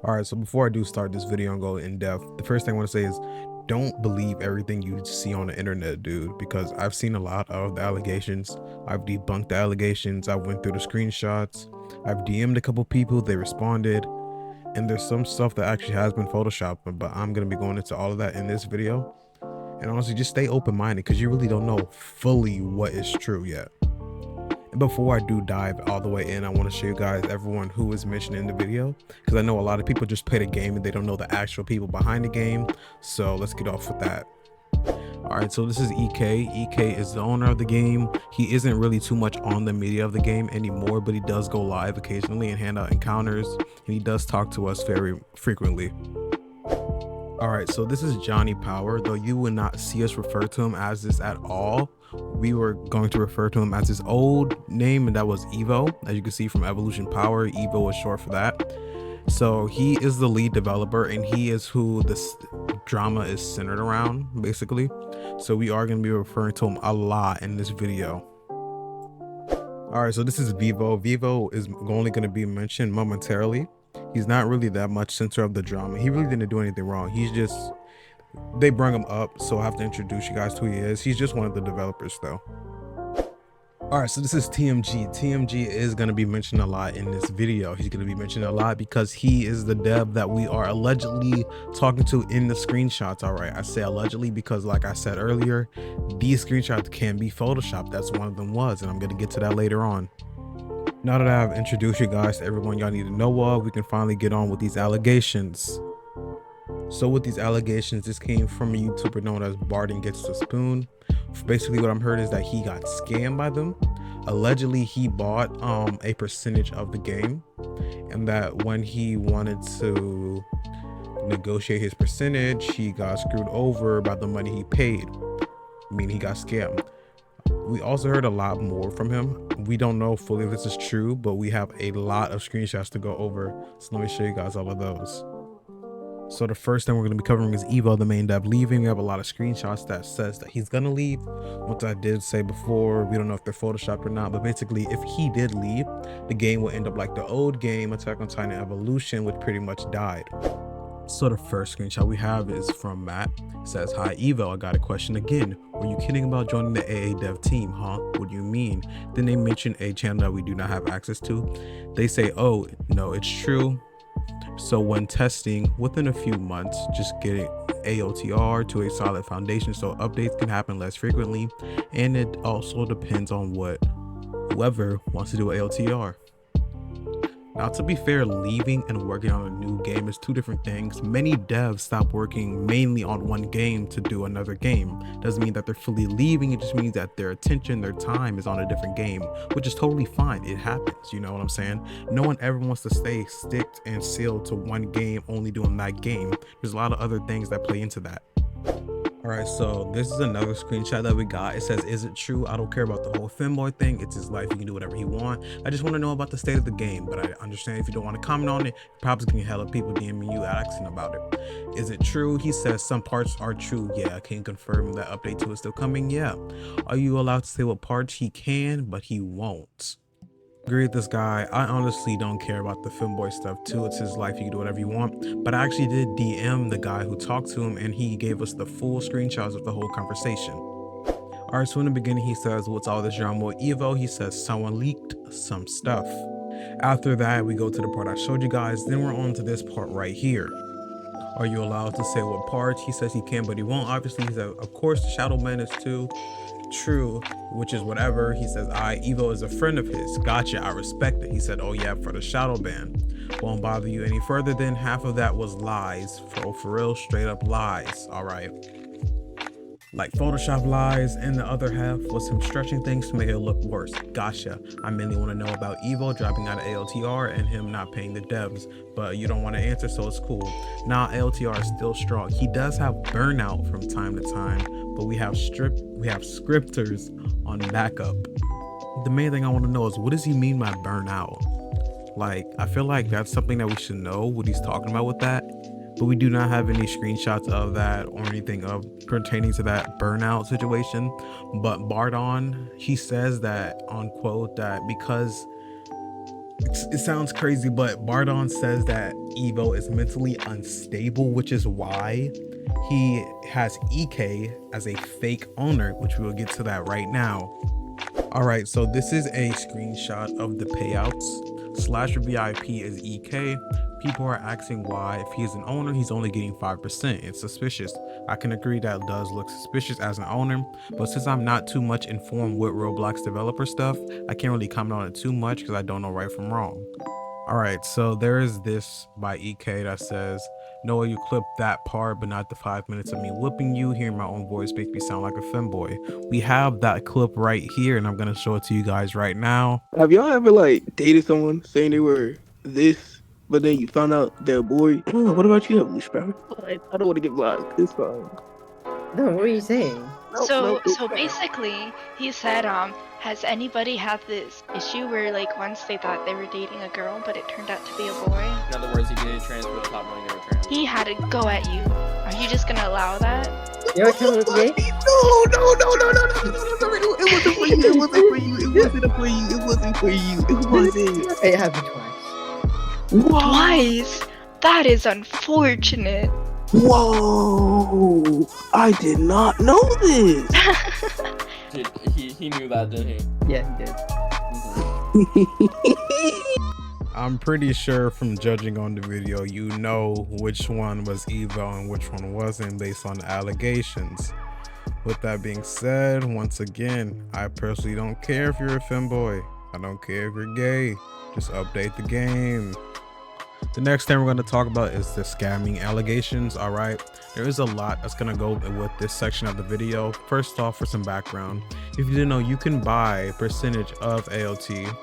All right, so before I do start this video and go in depth, the first thing I want to say is don't believe everything you see on the internet, dude, because I've seen a lot of the allegations. I've debunked the allegations. I went through the screenshots. I've DM'd a couple people, they responded, and there's some stuff that actually has been photoshopped, but I'm going to be going into all of that in this video. And honestly, just stay open-minded because you really don't know fully what is true yet. And before I do dive all the way in, I want to show you guys everyone who is mentioned in the video, because I know a lot of people just play the game and they don't know the actual people behind the game. So let's get off with that. All right, so this is EK. EK is the owner of the game. He isn't really too much on the media of the game anymore, but he does go live occasionally and hand out encounters, and he does talk to us very frequently. All right, so this is Johnny Power, though you would not see us refer to him as this at all. We were going to refer to him as his old name, and that was Evo. As you can see from Evolution Power, Evo is short for that. So he is the lead developer, and he is who this drama is centered around, basically. So we are going to be referring to him a lot in this video. All right, so this is Vivo. Vivo is only going to be mentioned momentarily. He's not really that much center of the drama. He really didn't do anything wrong. He's just, they bring him up, so I have to introduce you guys to who he is. He's just one of the developers though. All right, so this is TMG. TMG is going to be mentioned a lot in this video. He's going to be mentioned a lot because he is the dev that we are allegedly talking to in the screenshots. All right, I say allegedly because like I said earlier, these screenshots can be photoshopped. That's one of them was, and I'm going to get to that later on. Now that I have introduced you guys to everyone y'all need to know of, we can finally get on with these allegations. So with these allegations, this came from a YouTuber known as Barden Gets the Spoon. Basically what I'm heard is that he got scammed by them. Allegedly he bought a percentage of the game, and that when he wanted to negotiate his percentage, he got screwed over by the money he paid. I mean, he got scammed. We also heard a lot more from him. We don't know fully if this is true, but we have a lot of screenshots to go over. So let me show you guys all of those. So the first thing we're going to be covering is Evo, the main dev, leaving. We have a lot of screenshots that says that he's going to leave. What I did say before, we don't know if they're photoshopped or not, but basically if he did leave, the game will end up like the old game, Attack on Titan Evolution, which pretty much died. So the first screenshot we have is from Matt. It says, "Hi Evo, I got a question again. Were you kidding about joining the AA dev team, huh? What do you mean?" Then they mention a channel that we do not have access to. They say, "Oh, no, it's true. So when testing, within a few months, just getting aotr to a solid foundation so updates can happen less frequently. And it also depends on what whoever wants to do aotr." Now, to be fair, leaving and working on a new game is two different things. Many devs stop working mainly on one game to do another game. Doesn't mean that they're fully leaving, it just means that their attention, their time is on a different game, which is totally fine. It happens, you know what I'm saying? No one ever wants to stay sticked and sealed to one game, only doing that game. There's a lot of other things that play into that. All right, so this is another screenshot that we got. It says, "Is it true? I don't care about the whole Femboy thing. It's his life. He can do whatever he wants. I just want to know about the state of the game, but I understand if you don't want to comment on it. Probably can hella people DMing you asking about it. Is it true?" He says, "Some parts are true. Yeah, can you confirm that update 2 is still coming? Yeah." "Are you allowed to say what parts?" He can, but he won't. Agree with this guy. I honestly don't care about the Femboy stuff too. It's his life, you can do whatever you want. But I actually did DM the guy who talked to him, and he gave us the full screenshots of the whole conversation. All right, so in the beginning he says, "What's all this drama with Evo?" He says someone leaked some stuff. After that, we go to the part I showed you guys. Then we're on to this part right here. "Are you allowed to say what parts?" He says he can, but he won't. Obviously, he said, "Of course, the Shadow Man is too true," which is whatever. He says, Evo is a friend of his. Gotcha, I respect it. He said, "Oh yeah, for the shadow ban. Won't bother you any further." Then half of that was lies. For real, straight up lies. All right, like Photoshop lies, and the other half was him stretching things to make it look worse. Gotcha. I mainly want to know about Evo dropping out of aotr and him not paying the devs, but you don't want to answer, so it's cool. Nah, aotr is still strong. He does have burnout from time to time, but we have scripters on backup. The main thing I want to know is, what does he mean by burnout? Like, I feel like that's something that we should know what he's talking about with that, but we do not have any screenshots of that or anything of pertaining to that burnout situation. But Bardon, he says that on quote that because It sounds crazy, but Bardon says that Evo is mentally unstable, which is why he has EK as a fake owner, which we will get to that right now. All right, so this is a screenshot of the payouts. Slasher VIP is EK. People are asking why, if he's an owner, he's only getting 5%. It's suspicious. I can agree that does look suspicious as an owner, but since I'm not too much informed with Roblox developer stuff, I can't really comment on it too much because I don't know right from wrong. All right, so there is this by EK that says, Noah, you clipped that part, but not the 5 minutes of me whipping you. Hearing my own voice makes me sound like a femboy. We have that clip right here, and I'm gonna show it to you guys right now. Have y'all ever like dated someone saying they were this, but then you found out they're a boy? Oh, what about you, Heavenly Sprout? I don't want to get blocked. It's fine. No, what are you saying? So basically, he said, has anybody had this issue where like once they thought they were dating a girl, but it turned out to be a boy? In other words, he did trans without knowing they were trans. He had to go at you. Are you just gonna allow that? You ever tell me gay? No. It wasn't for you. It wasn't for you. It wasn't for you. It wasn't for you. It wasn't. It happened twice. Twice? That is unfortunate. Whoa! I did not know this. He knew that, didn't he? Yeah, he did. I'm pretty sure from judging on the video, you know which one was Evo and which one wasn't based on the allegations. With that being said, once again, I personally don't care if you're a femboy. I don't care if you're gay. Just update the game. The next thing we're going to talk about is the scamming allegations. All right, there is a lot that's going to go with this section of the video. First off, for some background, if you didn't know, you can buy percentage of AOT.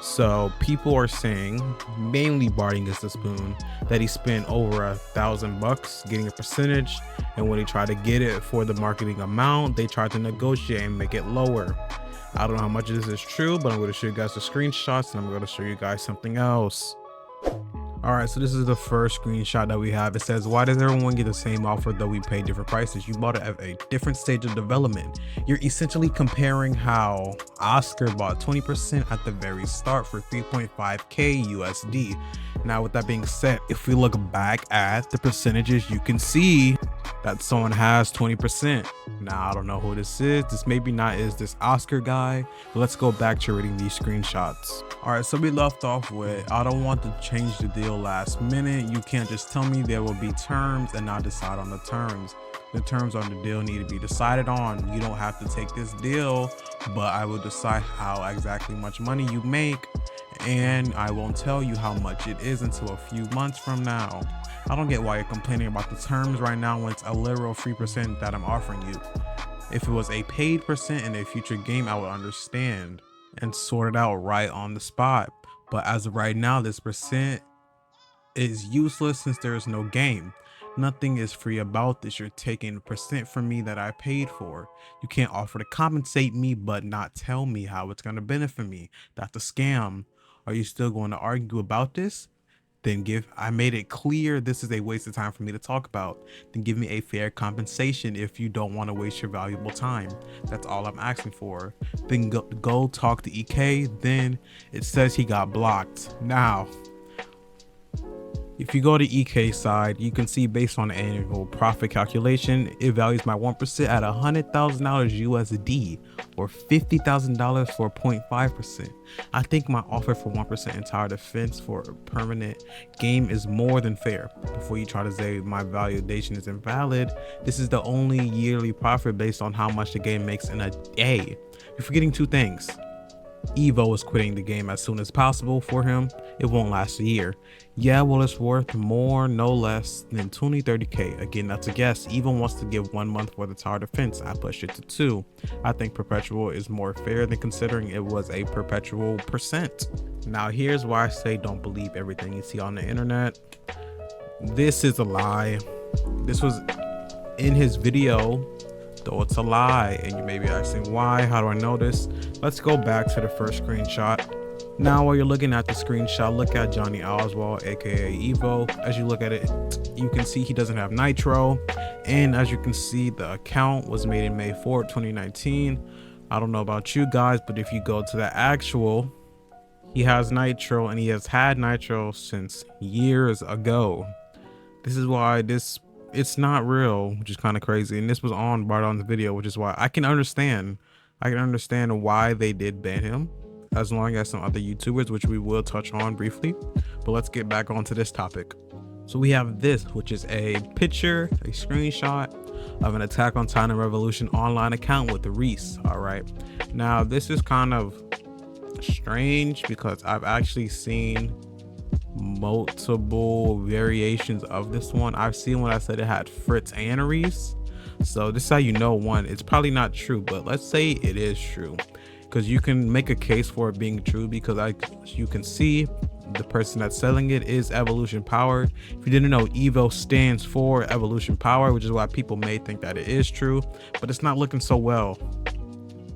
So people are saying, mainly Barding is the spoon, that he spent over $1,000 getting a percentage, and when he tried to get it for the marketing amount, they tried to negotiate and make it lower. I don't know how much of this is true, but I'm going to show you guys the screenshots, and I'm going to show you guys something else. All right, so this is the first screenshot that we have. It says, why does everyone get the same offer though we pay different prices? You bought it at a different stage of development. You're essentially comparing how Oscar bought 20% at the very start for 3.5k USD. Now, with that being said, if we look back at the percentages, you can see that someone has 20%. Now, I don't know who this is. This maybe not is this Oscar guy, but let's go back to reading these screenshots. All right, so we left off with, I don't want to change the deal last minute. You can't just tell me there will be terms and not decide on the terms. The terms on the deal need to be decided on. You don't have to take this deal, but I will decide how exactly much money you make, and I won't tell you how much it is until a few months from now. I don't get why you're complaining about the terms right now when it's a literal free percent that I'm offering you. If it was a paid percent in a future game, I would understand and sort it out right on the spot. But as of right now, this percent is useless since there is no game. Nothing is free about this. You're taking a percent from me that I paid for. You can't offer to compensate me but not tell me how it's going to benefit me. That's a scam. Are you still going to argue about this? Then I made it clear this is a waste of time for me to talk about. Then give me a fair compensation if you don't want to waste your valuable time. That's all I'm asking for. Then go talk to EK. Then it says he got blocked. Now, if you go to EK side, you can see based on the annual profit calculation, it values my 1% at $100,000 USD or $50,000 for 0.5%. I think my offer for 1% entire defense for a permanent game is more than fair. Before you try to say my valuation is invalid, this is the only yearly profit based on how much the game makes in a day. You're forgetting two things. Evo is quitting the game as soon as possible for him. It won't last a year. Yeah, well, it's worth more, no less than 30k. Again, that's a guess. Evo wants to give 1 month for the tower defense. I pushed it to 2. I think perpetual is more fair than considering it was a perpetual percent. Now, here's why I say don't believe everything you see on the internet. This is a lie. This was in his video, though it's a lie, and you may be asking why. How do I know this? Let's go back to the first screenshot. Now, while you're looking at the screenshot, look at Johnny Oswald, aka Evo. As you look at it, you can see he doesn't have nitro, and as you can see, the account was made in May 4th, 2019. I don't know about you guys, but if you go to the actual He has nitro, and he has had nitro since years ago. This is why it's not real, which is kind of crazy. And this was on Bardon's video, which is why I can understand why they did ban him, as long as some other YouTubers, which we will touch on briefly. But let's get back onto this topic. So we have this, which is a picture, a screenshot of an Attack on Titan Revolution online account with the reiss. All right, now this is kind of strange because I've actually seen multiple variations of this one. I've seen when I said it had fritz and reiss. So this is how you know, one, it's probably not true, but let's say it is true, because you can make a case for it being true, because you can see the person that's selling it is evolution power. If you didn't know, evo stands for evolution power, which is why people may think that it is true, but it's not looking so well.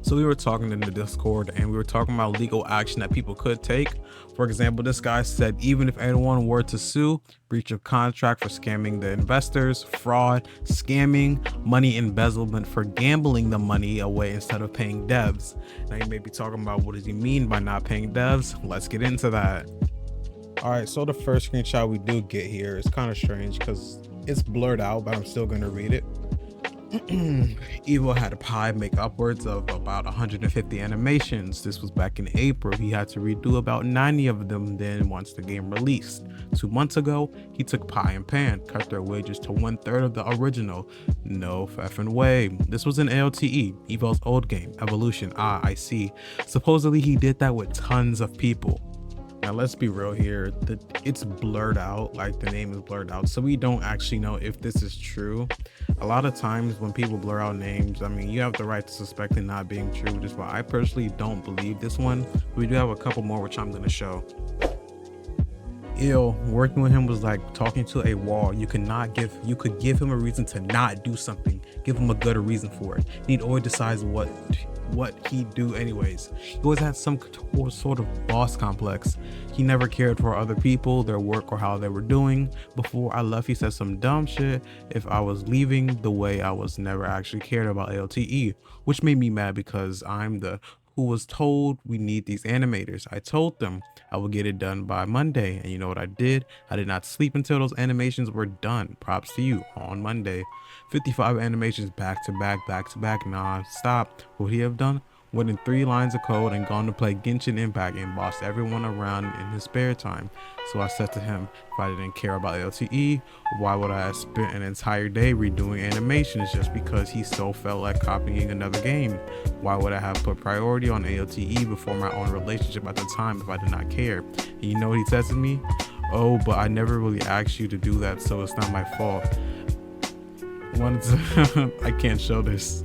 So we were talking in the Discord, and we were talking about legal action that people could take. For example, this guy said even if anyone were to sue, breach of contract for scamming the investors, fraud, scamming, money embezzlement for gambling the money away instead of paying devs. Now you may be talking about, what does he mean by not paying devs? Let's get into that. All right, so the first screenshot we do get here is kind of strange because it's blurred out, but I'm still going to read it. Evo had a pie make upwards of about 150 animations. This was back in April. He had to redo about 90 of them then once the game released. 2 months ago, he took Pie and Pan, cut their wages to 1/3 of the original. No effing way. This was an AOTE, Evo's old game, Evolution. I see. Supposedly he did that with tons of people. Now let's be real here, it's blurred out, like the name is blurred out, so we don't actually know if this is true. A lot of times when people blur out names, I mean, you have the right to suspect it not being true, which is why I personally don't believe this one. We do have a couple more which I'm going to show. Working with him was like talking to a wall. You could give him a reason to not do something, give him a good reason for it. He'd always decide what he'd do anyways. He always had some sort of boss complex. He never cared for other people, their work, or how they were doing. Before I left, he said some dumb shit if I was leaving the way I was never actually cared about AOTE, which made me mad because I'm the who was told we need these animators. I told them I would get it done by Monday, and you know what I did? I did not sleep until those animations were done. Props to you. On Monday, 55 animations back to back non-stop. What would he have done? Went in 3 lines of code and gone to play Genshin Impact and bossed everyone around in his spare time. So I said to him, if I didn't care about AOTE, why would I have spent an entire day redoing animations just because he so felt like copying another game? Why would I have put priority on AOTE before my own relationship at the time if I did not care? And you know what he says to me? Oh, but I never really asked you to do that, so it's not my fault. I can't show this.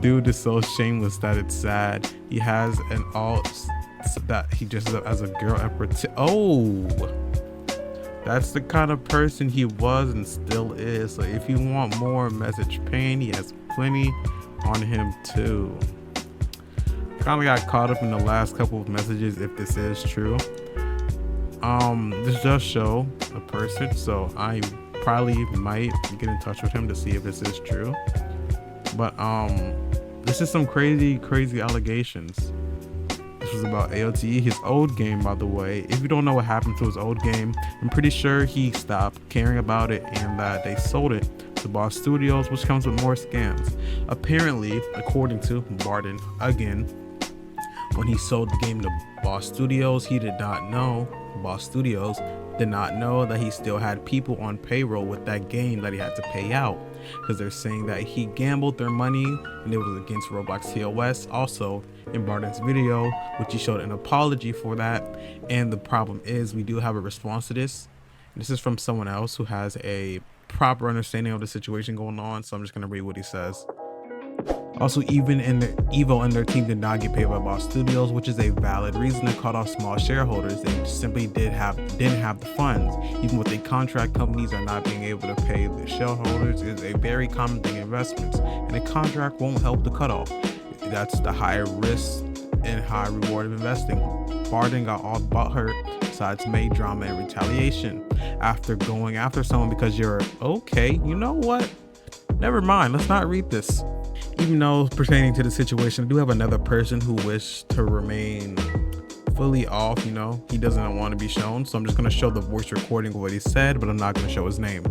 Dude is so shameless that it's sad. He has an alt that he just as a girl that's the kind of person he was and still is. So if you want more message pain, he has plenty on him too. Kind of got caught up in the last couple of messages if this is true. This does show a person, so I probably might get in touch with him to see if this is true. But this is some crazy allegations. This was about AOTE, his old game, by the way. If you don't know what happened to his old game, I'm pretty sure he stopped caring about it and that they sold it to Boss Studios, which comes with more scams. Apparently, according to Bardon, again, when he sold the game to Boss Studios, he did not know, Boss Studios did not know that he still had people on payroll with that game that he had to pay out, because they're saying that he gambled their money and it was against Roblox TOS. Also in Bardon's video, which he showed an apology for that. And the problem is, we do have a response to this. This is from someone else who has a proper understanding of the situation going on, so I'm just going to read what he says. Also, even in the Evo and their team did not get paid by Boss Studios, which is a valid reason to cut off small shareholders. They simply didn't have the funds. Even with the contract, companies are not being able to pay the shareholders is a very common thing in investments, and a contract won't help the cutoff. That's the higher risk and high reward of investing. Bardon got all butthurt, decided to make drama and retaliation after going after someone because you're okay. You know what? Never mind. Let's not read this. Even though pertaining to the situation, I do have another person who wished to remain fully off, you know, he doesn't want to be shown, so I'm just going to show the voice recording of what he said, but I'm not going to show his name.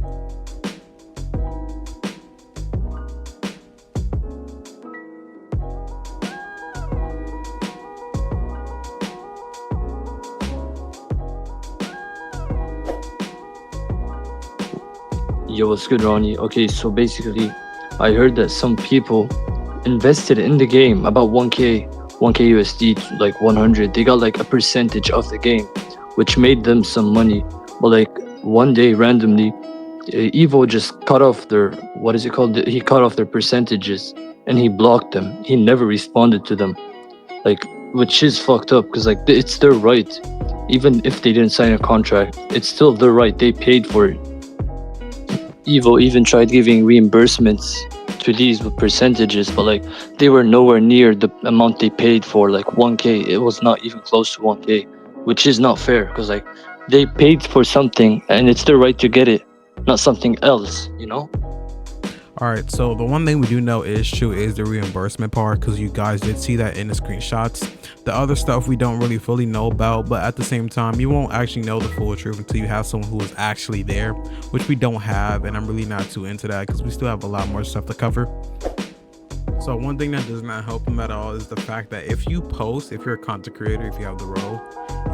Yo, what's good, Ronnie? Okay, so basically, I heard that some people invested in the game about 1k USD, like 100. They got like a percentage of the game, which made them some money. But like one day, randomly, Evo just cut off their, what is it called? He cut off their percentages and he blocked them. He never responded to them, like, which is fucked up because like it's their right. Even if they didn't sign a contract, it's still their right. They paid for it. Evo even tried giving reimbursements to these with percentages, but like they were nowhere near the amount they paid for, like 1k. It was not even close to 1k, which is not fair because like they paid for something and it's their right to get it, not something else, you know? All right, so the one thing we do know is true is the reimbursement part, because you guys did see that in the screenshots. The other stuff we don't really fully know about, but at the same time, you won't actually know the full truth until you have someone who is actually there, which we don't have, and I'm really not too into that because we still have a lot more stuff to cover. So one thing that does not help him at all is the fact that if you post, if you're a content creator, if you have the role,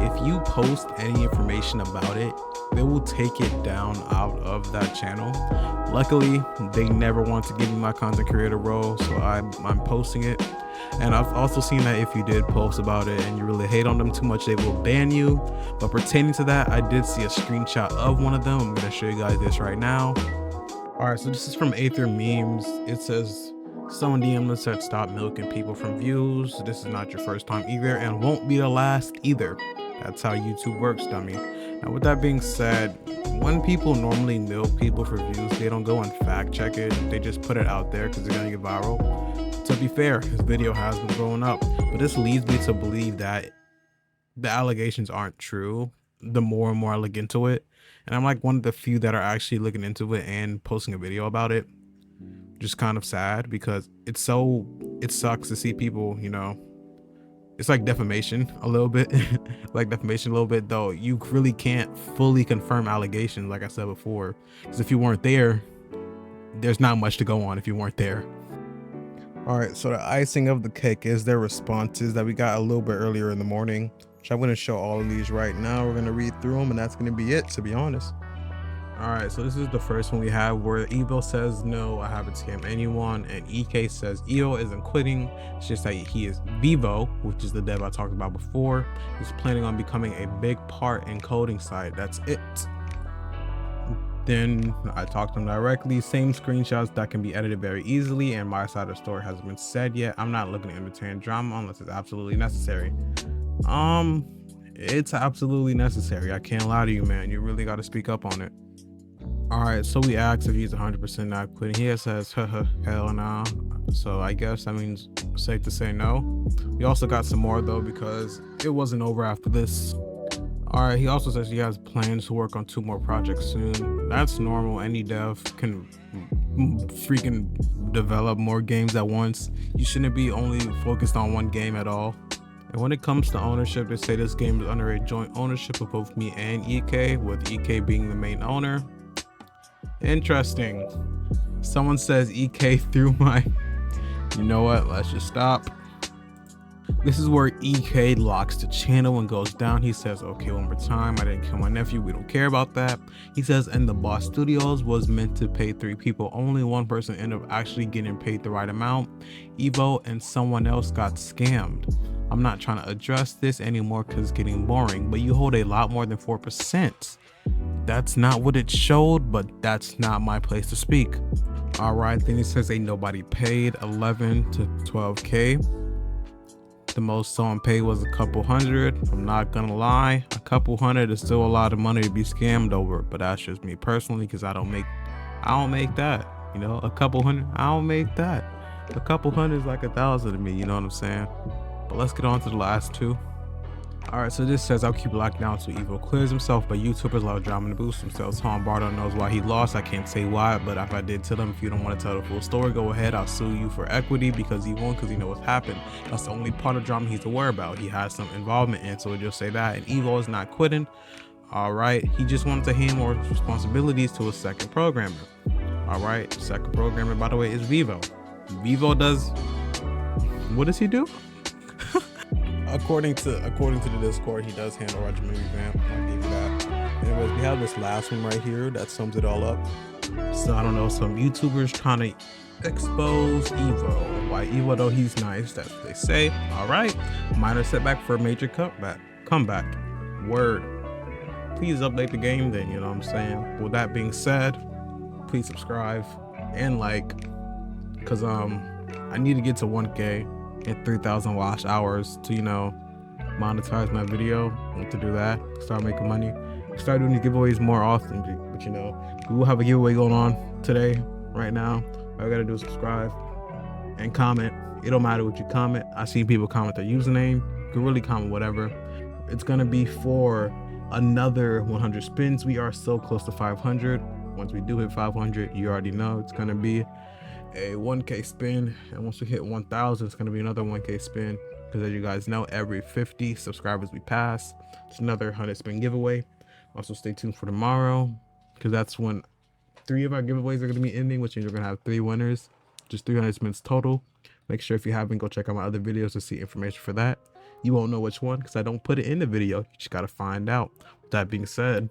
if you post any information about it, they will take it down out of that channel. Luckily, they never want to give me my content creator role, so I'm posting it. And I've also seen that if you did post about it and you really hate on them too much, they will ban you. But pertaining to that, I did see a screenshot of one of them. I'm going to show you guys this right now. All right, so this is from aethermemes. It says, someone DM us said stop milking people from views. This is not your first time either and won't be the last either. That's how YouTube works, dummy. Now with that being said, when people normally milk people for views, they don't go and fact check it. They just put it out there because they're gonna get viral. To be fair, his video has been blowing up, but this leads me to believe that the allegations aren't true the more and more I look into it. And I'm like one of the few that are actually looking into it and posting a video about it. Just kind of sad because it sucks to see people, you know, it's like defamation a little bit, like defamation a little bit, though you really can't fully confirm allegations, like I said before, because if you weren't there, there's not much to go on if you weren't there. All right, so the icing of the cake is their responses that we got a little bit earlier in the morning, which I'm going to show all of these right now. We're going to read through them and that's going to be it, to be honest. All right, so this is the first one we have where Evo says, no, I haven't scammed anyone. And EK says, Evo isn't quitting. It's just that he is Vivo, which is the dev I talked about before. He's planning on becoming a big part in coding side. That's it. Then I talked to him directly. Same screenshots that can be edited very easily. And my side of the story hasn't been said yet. I'm not looking to entertain drama unless it's absolutely necessary. It's absolutely necessary. I can't lie to you, man. You really got to speak up on it. All right, so we asked if he's 100% not quitting. He says, hell no. So I guess that means safe to say no. We also got some more though because it wasn't over after this. All right, he also says he has plans to work on 2 more projects soon. That's normal. Any dev can freaking develop more games at once. You shouldn't be only focused on one game at all. And when it comes to ownership, they say this game is under a joint ownership of both me and EK, with EK being the main owner. Interesting. Someone says EK through my... You know what? Let's just stop. This is where EK locks the channel and goes down. He says, okay, one more time. I didn't kill my nephew. We don't care about that. He says, and the Boss Studios was meant to pay 3 people. Only one person ended up actually getting paid the right amount. Evo and someone else got scammed. I'm not trying to address this anymore because it's getting boring, but you hold a lot more than 4%. That's not what it showed, but that's not my place to speak. All right, then he says ain't nobody paid 11 to 12k. The most someone paid was a couple hundred. I'm not gonna lie, a couple hundred is still a lot of money to be scammed over, but that's just me personally because I don't make that, you know. A couple hundred, I don't make that. A couple hundred is like 1,000 to me, you know what I'm saying? But let's get on to the last 2. Alright, so this says I'll keep locked down so Evo clears himself, but YouTubers love drama to boost themselves. Tom Bardo knows why he lost. I can't say why, but if I did tell him, if you don't want to tell the full story, go ahead. I'll sue you for equity because he won, because he knows what's happened. That's the only part of drama he's aware about. He has some involvement in, so we'll just say that. And Evo is not quitting. Alright, he just wanted to hand more responsibilities to a second programmer. Alright, second programmer, by the way, is Vivo. Vivo does, what does he do? According to the Discord, he does handle regimen revamp. I'll give you that. Anyways, we have this last one right here that sums it all up. So I don't know, some YouTubers trying to expose Evo. Why Evo though he's nice? That's what they say. All right, minor setback for a major comeback. Word. Please update the game then. You know what I'm saying. With that being said, please subscribe and like, cause I need to get to 1K. And 3,000 watch hours to, you know, monetize my video. I want to do that, start making money, start doing these giveaways more often. But you know, we will have a giveaway going on today, right now. All you gotta do is subscribe and comment. It don't matter what you comment. I see people comment their username. You can really comment whatever. It's gonna be for another 100 spins. We are so close to 500. Once we do hit 500, you already know it's gonna be a 1K spin, and once we hit 1,000, it's going to be another 1K spin, because as you guys know, every 50 subscribers we pass, it's another 100 spin giveaway. Also stay tuned for tomorrow, because that's when 3 of our giveaways are going to be ending, which means we're going to have 3 winners, just 300 spins total. Make sure if you haven't, go check out my other videos to see information for that. You won't know which one because I don't put it in the video. You just got to find out. With that being said,